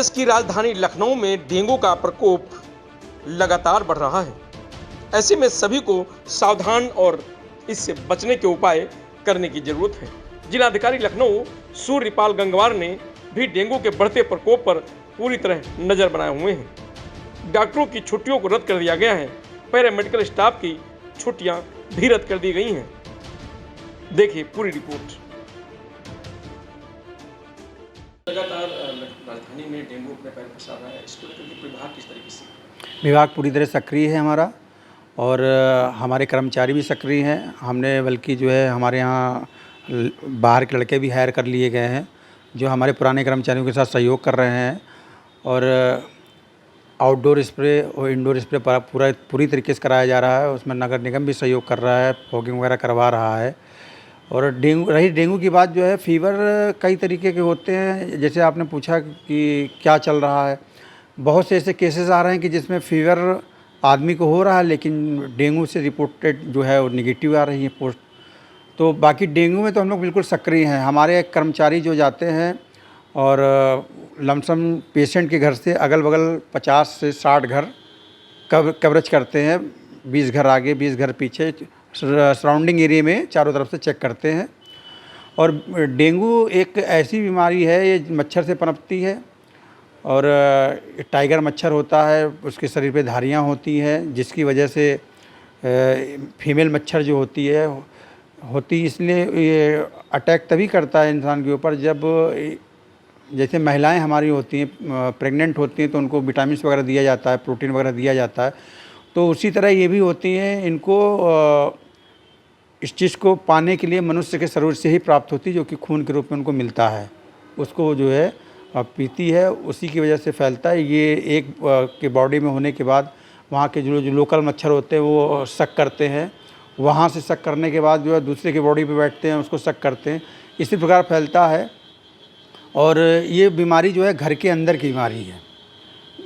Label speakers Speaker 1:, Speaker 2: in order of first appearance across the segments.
Speaker 1: देश की राजधानी लखनऊ में डेंगू का प्रकोप लगातार बढ़ रहा है। ऐसे में सभी को सावधान और इससे बचने के उपाय करने की जरूरत है। जिलाधिकारी लखनऊ सूर्यपाल गंगवार ने भी डेंगू के बढ़ते प्रकोप पर पूरी तरह नजर बनाए हुए हैं। डॉक्टरों की छुट्टियों को रद्द कर दिया गया है। पैरामेडिकल स्टाफ की छुट्टियां भी रद्द कर दी गई हैं। देखिए पूरी रिपोर्ट। लगातार राजधानी में डेंगू अपने पैर पसार रहा है। इसको लेकर विभाग किस तरीके से?
Speaker 2: विभाग पूरी तरह सक्रिय है हमारा, और हमारे कर्मचारी भी सक्रिय हैं। हमने बल्कि जो है हमारे यहाँ बाहर के लड़के भी हायर कर लिए गए हैं जो हमारे पुराने कर्मचारियों के साथ सहयोग कर रहे हैं, और आउटडोर स्प्रे और इंडोर स्प्रे पूरी तरीके से कराया जा रहा है। उसमें नगर निगम भी सहयोग कर रहा है, फॉगिंग वगैरह करवा रहा है। और डेंगू की बात जो है, फीवर कई तरीके के होते हैं। जैसे आपने पूछा कि क्या चल रहा है, बहुत से ऐसे केसेस आ रहे हैं कि जिसमें फीवर आदमी को हो रहा है लेकिन डेंगू से रिपोर्टेड जो है वो निगेटिव आ रही है पोस्ट। तो बाकी डेंगू में तो हम लोग बिल्कुल सक्रिय हैं। हमारे कर्मचारी जो जाते हैं और लमसम पेशेंट के घर से अगल बगल 50 से 60 घर कवरेज करते हैं। 20 घर आगे 20 घर पीछे सराउंडिंग एरिया में चारों तरफ से चेक करते हैं। और डेंगू एक ऐसी बीमारी है, ये मच्छर से पनपती है, और टाइगर मच्छर होता है, उसके शरीर पे धारियाँ होती हैं, जिसकी वजह से फीमेल मच्छर जो होती इसलिए ये अटैक तभी करता है इंसान के ऊपर जब जैसे महिलाएं हमारी होती हैं, प्रेग्नेंट होती हैं, तो उनको विटामिन्स वगैरह दिया जाता है, प्रोटीन वगैरह दिया जाता है। तो उसी तरह ये भी होती हैं। इनको इस चीज़ को पाने के लिए मनुष्य के शरीर से ही प्राप्त होती है, जो कि खून के रूप में उनको मिलता है। उसको जो है पीती है, उसी की वजह से फैलता है। ये एक के बॉडी में होने के बाद वहाँ के जो लोकल मच्छर होते हैं वो शक करते हैं, वहाँ से शक करने के बाद जो है दूसरे के बॉडी पे बैठते हैं, उसको शक करते हैं। इसी प्रकार फैलता है। और ये बीमारी जो है घर के अंदर की बीमारी है,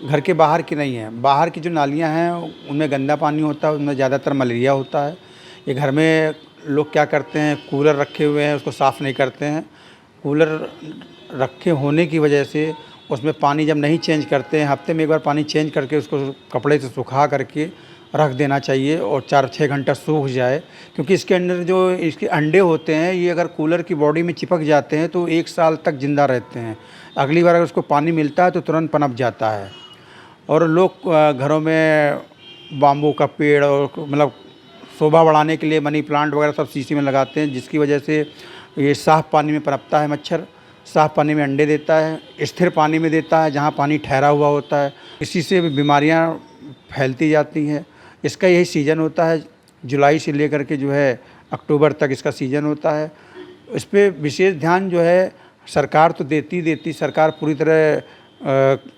Speaker 2: घर के बाहर की नहीं है। बाहर की जो नालियाँ हैं उनमें गंदा पानी होता है, उनमें ज़्यादातर मलेरिया होता है। ये घर में लोग क्या करते हैं, कूलर रखे हुए हैं, उसको साफ़ नहीं करते हैं। कूलर रखे होने की वजह से उसमें पानी जब नहीं चेंज करते हैं, हफ्ते में एक बार पानी चेंज करके उसको कपड़े से सुखा करके रख देना चाहिए, और 4-6 घंटा सूख जाए। क्योंकि इसके अंदर जो इसके अंडे होते हैं, ये अगर कूलर की बॉडी में चिपक जाते हैं तो 1 साल तक ज़िंदा रहते हैं। अगली बार अगर उसको पानी मिलता है तो तुरंत पनप जाता है। और लोग घरों में बाम्बू का पेड़ और मतलब शोभा बढ़ाने के लिए मनी प्लांट वगैरह सब शीशी में लगाते हैं, जिसकी वजह से ये साफ़ पानी में पनपता है मच्छर। साफ़ पानी में अंडे देता है, स्थिर पानी में देता है जहाँ पानी ठहरा हुआ होता है। इसी से बीमारियाँ फैलती जाती हैं। इसका यही सीज़न होता है, जुलाई से लेकर के जो है अक्टूबर तक इसका सीज़न होता है। इस पर विशेष ध्यान जो है सरकार तो देती सरकार पूरी तरह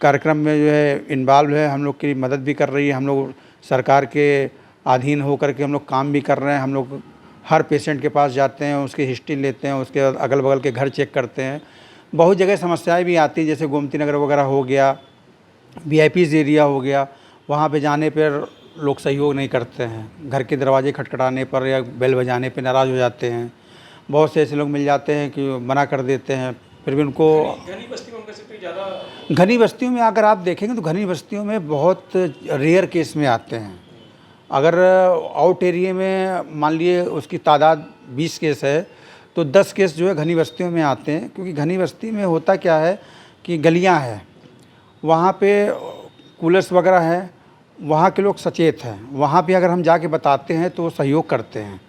Speaker 2: कार्यक्रम में जो है इन्वॉल्व है, हम लोग की मदद भी कर रही है। हम लोग सरकार के अधीन होकर के हम लोग काम भी कर रहे हैं। हम लोग हर पेशेंट के पास जाते हैं, उसकी हिस्ट्री लेते हैं, उसके बाद अगल बगल के घर चेक करते हैं। बहुत जगह समस्याएं भी आती हैं, जैसे गोमती नगर वगैरह हो गया, वीआईपीज़ एरिया हो गया, वहाँ पे जाने पर लोग सहयोग नहीं करते हैं। घर के दरवाजे खटखटाने पर या बेल बजाने पर नाराज़ हो जाते हैं। बहुत से ऐसे लोग मिल जाते हैं कि मना कर देते हैं, फिर भी उनको घनी बस्तियों में अगर आप देखेंगे तो घनी बस्तियों में बहुत रेयर केस में आते हैं। अगर आउट एरिया में मान लिए उसकी तादाद 20 केस है तो 10 केस जो है घनी बस्तियों में आते हैं। क्योंकि घनी बस्ती में होता क्या है कि गलियां हैं, वहाँ पे कूलर्स वगैरह हैं, वहाँ के लोग सचेत हैं। वहाँ पे अगर हम जाके बताते हैं तो वो सहयोग करते हैं।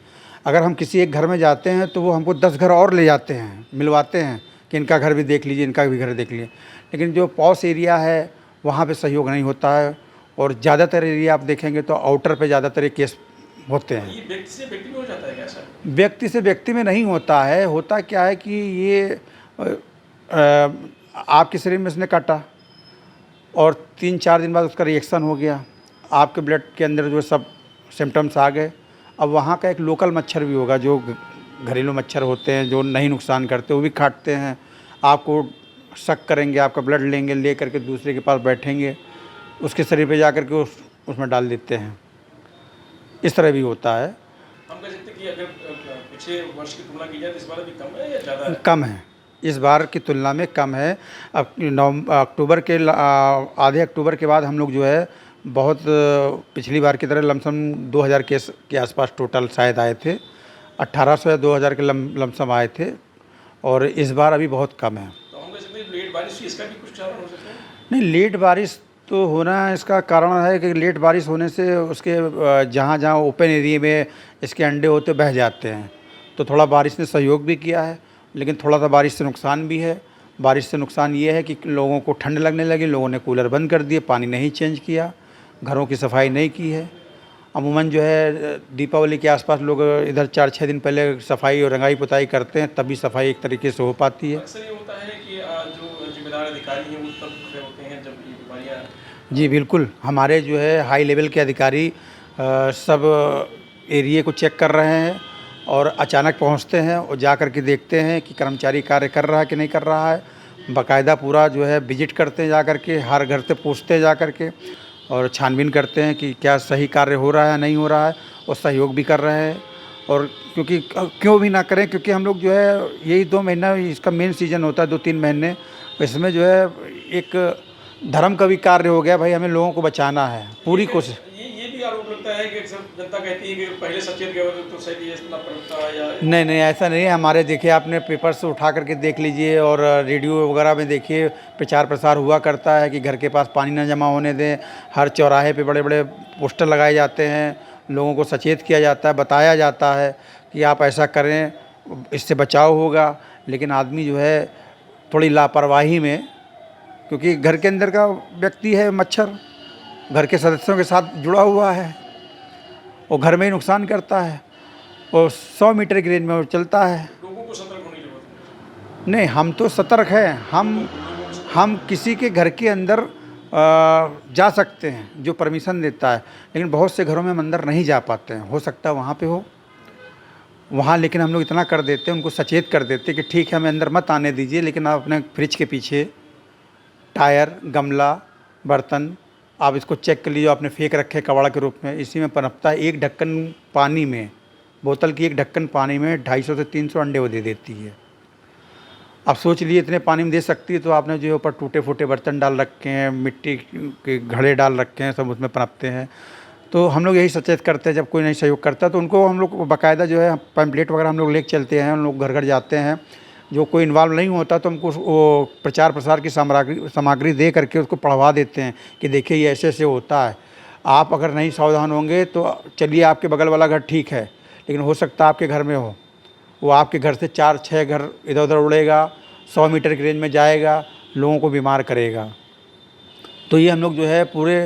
Speaker 2: अगर हम किसी एक घर में जाते हैं तो वो हमको 10 घर और ले जाते हैं, मिलवाते हैं कि इनका घर भी देख लीजिए, इनका भी घर देख लीजिए। लेकिन जो पॉश एरिया है वहाँ पे सहयोग नहीं होता है। और ज़्यादातर एरिया आप देखेंगे तो आउटर पे ज़्यादातर ये केस होते हैं।
Speaker 1: ये व्यक्ति से व्यक्ति में हो जाता है क्या सर?
Speaker 2: व्यक्ति से व्यक्ति में नहीं होता है। होता क्या है कि ये आपके शरीर में इसने काटा और 3-4 दिन बाद उसका रिएक्शन हो गया, आपके ब्लड के अंदर जो सब सिम्टम्स आ गए। अब वहाँ का एक लोकल मच्छर भी होगा, जो घरेलू मच्छर होते हैं जो नहीं नुकसान करते, वो भी काटते हैं। आपको शक करेंगे, आपका ब्लड लेंगे, ले करके दूसरे के पास बैठेंगे, उसके शरीर पे जा कर के उसमें डाल देते हैं। इस तरह भी होता है।
Speaker 1: हम कह सकते हैं कि अगर पिछले वर्ष की तुलना की जाए तो इस बार भी कम है या ज़्यादा है?
Speaker 2: कम है, इस बार की तुलना में कम है। अब अक्टूबर के आधे अक्टूबर के बाद हम लोग जो है बहुत पिछली बार की तरह लमसम 2000 केस के आसपास टोटल शायद आए थे, 1800 या 2000 के लमसम आए थे, और इस बार अभी बहुत कम है।
Speaker 1: तो हम कह सकते हैं लेट बारिश इसका भी कुछ कारण हो सकता है?
Speaker 2: नहीं, लेट बारिश तो होना इसका कारण है कि लेट बारिश होने से उसके जहाँ जहाँ ओपन एरिया में इसके अंडे होते बह जाते हैं, तो थोड़ा बारिश ने सहयोग भी किया है, लेकिन थोड़ा सा बारिश से नुकसान भी है। बारिश से नुकसान ये है कि लोगों को ठंड लगने लगी, लोगों ने कूलर बंद कर दिए, पानी नहीं चेंज किया, घरों की सफाई नहीं की है। अमूमन जो है दीपावली के आसपास लोग इधर 4-6 दिन पहले सफाई और रंगाई पुताई करते हैं, तभी सफाई एक तरीके से हो पाती है।
Speaker 1: अक्सर ये होता है कि जो जिम्मेदार अधिकारी हैं वो तब खड़े होते हैं जब ये बीमारियाँ।
Speaker 2: जी बिल्कुल, हमारे जो है हाई लेवल के अधिकारी सब एरिया को चेक कर रहे हैं और अचानक पहुंचते हैं और जा कर के देखते हैं कि कर्मचारी कार्य कर रहा है कि नहीं कर रहा है। बाकायदा पूरा जो है विजिट करते हैं, जा कर के हर घर से पूछते हैं जा कर के, और छानबीन करते हैं कि क्या सही कार्य हो रहा है नहीं हो रहा है, और सहयोग भी कर रहे हैं। और क्योंकि क्यों भी ना करें, क्योंकि हम लोग जो है यही 2 महीना इसका मेन सीज़न होता है, 2-3 महीने, इसमें जो है एक धर्म का भी कार्य हो गया, भाई हमें लोगों को बचाना है, पूरी कोशिश।
Speaker 1: ये भी आरोप लगता है कि अक्सर जनता कहती है कि पहले सचेत गए होते तो शायद ये लापरवाही या।
Speaker 2: नहीं, ऐसा नहीं है। हमारे देखिए, आपने पेपर से उठा करके देख लीजिए और रेडियो वगैरह में देखिए, प्रचार प्रसार हुआ करता है कि घर के पास पानी न जमा होने दें। हर चौराहे पे बड़े बड़े पोस्टर लगाए जाते हैं, लोगों को सचेत किया जाता है, बताया जाता है कि आप ऐसा करें, इससे बचाव होगा। लेकिन आदमी जो है थोड़ी लापरवाही में, क्योंकि घर के अंदर का व्यक्ति है, मच्छर घर के सदस्यों के साथ जुड़ा हुआ है और घर में ही नुकसान करता है, और 100 मीटर की रेंज में वो चलता है।
Speaker 1: लोगों को सतर्क होने की जरूरत है।
Speaker 2: नहीं, हम तो सतर्क हैं। हम किसी के घर के अंदर जा सकते हैं जो परमिशन देता है, लेकिन बहुत से घरों में हम अंदर नहीं जा पाते हैं। हो सकता है वहाँ पे हो, वहाँ लेकिन हम लोग इतना कर देते हैं, उनको सचेत कर देते हैं कि ठीक है हमें अंदर मत आने दीजिए, लेकिन आप अपने फ्रिज के पीछे टायर, गमला, बर्तन आप इसको चेक कर लीजिए, आपने फेंक रखे कबाड़ के रूप में, इसी में पनपता है। एक ढक्कन पानी में, बोतल की एक ढक्कन पानी में 250 से 300 अंडे वो दे देती है। आप सोच लीजिए इतने पानी में दे सकती है, तो आपने जो ऊपर टूटे फूटे बर्तन डाल रखे हैं, मिट्टी के घड़े डाल रखे हैं, सब उसमें पनपते हैं। तो हम लोग यही सचेत करते हैं, जब कोई नहीं सहयोग करता तो उनको हम लोग बाकायदा जो है पैम्पलेट वगैरह हम लोग लेके चलते हैं, हम लोग घर घर जाते हैं। जो कोई इन्वॉल्व नहीं होता तो हमको वो प्रचार प्रसार की सामग्री दे करके उसको पढ़वा देते हैं कि देखिए ये ऐसे ऐसे होता है। आप अगर नहीं सावधान होंगे तो चलिए आपके बगल वाला घर ठीक है, लेकिन हो सकता है आपके घर में हो, वो आपके घर से 4-6 घर इधर उधर उड़ेगा, 100 मीटर की रेंज में जाएगा, लोगों को बीमार करेगा। तो ये हम लोग जो है पूरे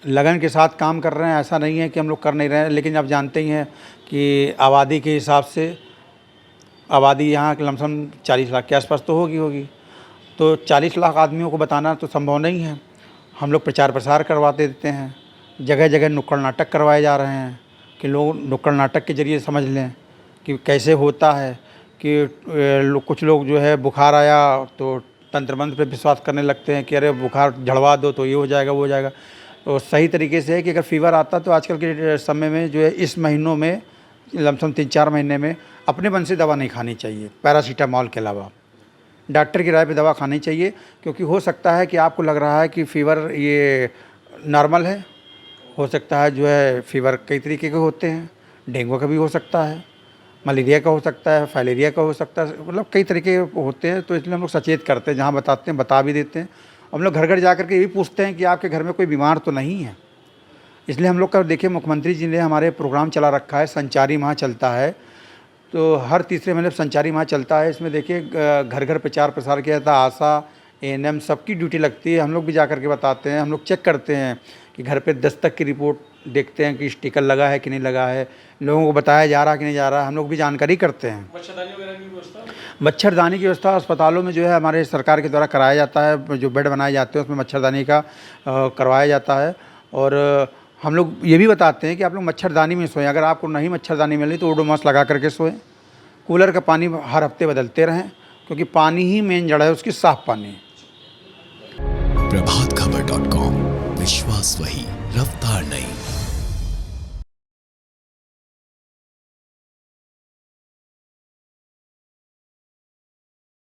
Speaker 2: लगन के साथ काम कर रहे हैं। ऐसा नहीं है कि हम लोग कर नहीं रहे हैं, लेकिन आप जानते ही हैं कि आबादी के हिसाब से, आबादी यहाँ के लमसम 40 लाख के आसपास तो होगी, तो 40 लाख आदमियों को बताना तो संभव नहीं है। हम लोग प्रचार प्रसार करवाते देते हैं, जगह जगह नुक्कड़ नाटक करवाए जा रहे हैं कि लोग नुक्कड़ नाटक के ज़रिए समझ लें कि कैसे होता है। कि कुछ लोग जो है बुखार आया तो तंत्र मंत्र पे विश्वास करने लगते हैं कि अरे बुखार झड़वा दो तो ये हो जाएगा वो हो जाएगा। तो सही तरीके से है कि अगर फीवर आता तो आजकल के समय में जो है इस महीनों में लमसम 3-4 महीने में अपने मन से दवा नहीं खानी चाहिए, पैरासीटामॉल के अलावा डॉक्टर की राय पे दवा खानी चाहिए। क्योंकि हो सकता है कि आपको लग रहा है कि फ़ीवर ये नॉर्मल है, हो सकता है जो है फ़ीवर कई तरीके के होते हैं, डेंगू का भी हो सकता है, मलेरिया का हो सकता है, फाइलेरिया का हो सकता है, मतलब कई तरीके होते हैं। तो इसलिए हम लोग सचेत करते हैं, जहाँ बताते हैं बता भी देते हैं। हम लोग घर घर जा कर के ये भी पूछते हैं कि आपके घर में कोई बीमार तो नहीं है। इसलिए हम लोग का देखिए मुख्यमंत्री जी ने हमारे प्रोग्राम चला रखा है, संचारी माह चलता है, तो हर तीसरे महीने संचारी माह चलता है। इसमें देखिए घर घर प्रचार प्रसार किया जाता है, आशा एएनएम सबकी ड्यूटी लगती है। हम लोग भी जा कर के बताते हैं, हम लोग चेक करते हैं कि घर पे दस्तक की रिपोर्ट देखते हैं कि स्टिकर लगा है कि नहीं लगा है, लोगों को बताया जा रहा है कि नहीं जा रहा है, हम लोग भी जानकारी करते हैं।
Speaker 1: मच्छरदानी वगैरह की व्यवस्था,
Speaker 2: मच्छरदानी की व्यवस्था अस्पतालों में जो है हमारे सरकार के द्वारा कराया जाता है। जो बेड बनाए जाते हैं उसमें मच्छरदानी का करवाया जाता है। और हम लोग ये भी बताते हैं कि आप लोग मच्छरदानी में सोएं, अगर आपको नहीं मच्छरदानी मिली तो ओडोमॉस लगा करके सोएं। कूलर का पानी हर हफ्ते बदलते रहें, क्योंकि पानी ही मेन जड़ है उसकी, साफ पानी।
Speaker 3: प्रभातखबर.com, विश्वास वही, रफ्तार नहीं।